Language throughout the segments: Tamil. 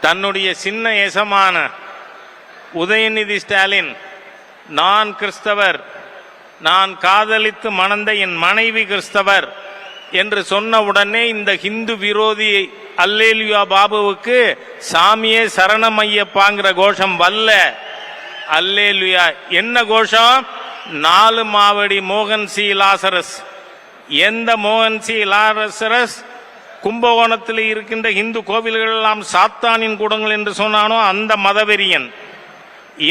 தன்னுடைய சின்ன எசமான உதயநிதி ஸ்டாலின் நான் கிறிஸ்தவர், நான் காதலித்து மணந்த என் மனைவி கிறிஸ்தவர் என்று சொன்ன உடனே இந்த ஹிந்து விரோதி அல்லேலுயா பாபுவுக்கு சாமியே சரணமையப்பாங்கிற கோஷம் வல்ல. அல்லேலுயா என்ன கோஷம்? 4 மாவடி மோகன் சி லாசரஸ். எந்த மோகன் சி லாசரஸ் கும்பகோணத்தில் இருக்கின்ற இந்து கோவில்கள் எல்லாம் சாத்தானின் கூடங்கள் என்று சொன்னானோ அந்த மதவெறியன்.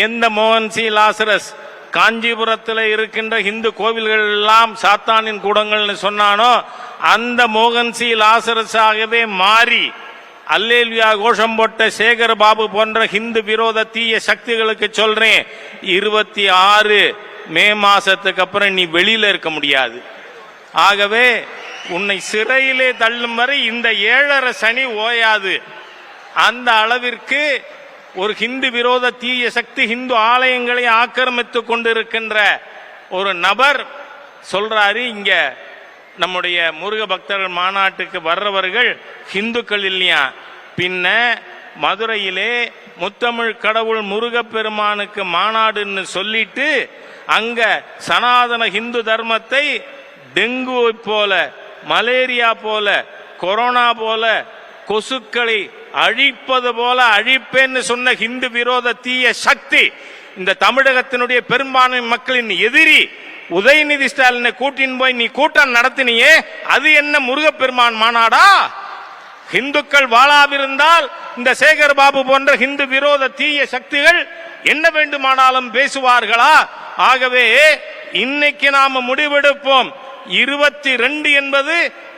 எந்த மோகன் சி லாசரஸ் காஞ்சிபுரத்தில் இருக்கின்ற இந்து கோவில்கள் எல்லாம் சாத்தானின் கூடங்கள் சொன்னானோ அந்த மோகன் சி லாசரஸாகவே மாறி அல்லேலுயா கோஷம் போட்ட சேகர் பாபு போன்ற ஹிந்து விரோத தீய சக்திகளுக்கு சொல்றேன், 26 மே மாசத்துக்கு அப்புறம் நீ வெளியில இருக்க முடியாது. ஆகவே உன்னை சிறையிலே தள்ளும் வரை இந்த 7.5 சனி ஓயாது. அந்த அளவிற்கு ஒரு ஹிந்து விரோத தீய சக்தி ஹிந்து ஆலயங்களை ஆக்கிரமித்துக் கொண்டிருக்கின்ற ஒரு நபர் சொல்றாரு, இங்க நம்முடைய முருக பக்தர்கள் மாநாட்டுக்கு வர்றவர்கள் ஹிந்துக்கள் இல்லையா. பின்ன மதுரையிலே முத்தமிழ் கடவுள் முருகப்பெருமானுக்கு மாநாடுன்னு சொல்லிட்டு அங்க சனாதன ஹிந்து தர்மத்தை டெங்கு போல, மலேரியா போல, கொரோனா போல, கொசுக்களை அழிப்பது போல அழிப்பேன்னு சொன்ன ஹிந்து விரோத தீய சக்தி இந்த தமிழகத்தினுடைய பெரும்பான்மை மக்களின் எதிரி உதயநிதி ஸ்டாலினை கூட்டின் போய் நீ கூட்டம் நடத்தினியே, அது என்ன முருகப்பெருமான் மாநாடா? இந்துக்கள் வாழாவிருந்தால் இந்த சேகர் பாபு போன்ற ஹிந்து விரோத தீய சக்திகள் என்ன வேண்டுமானாலும் பேசுவார்களா? ஆகவே இன்னைக்கு நாம முடிவெடுப்போம். 22 என்பது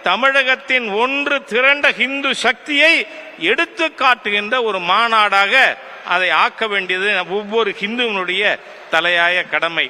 தமிழகத்தின் ஒன்று திரண்ட ஹிந்து சக்தியை எடுத்து காட்டுகின்ற ஒரு மாநாடாக அதை ஆக்க வேண்டியது ஒவ்வொரு ஹிந்துவனுடைய தலையாய கடமை.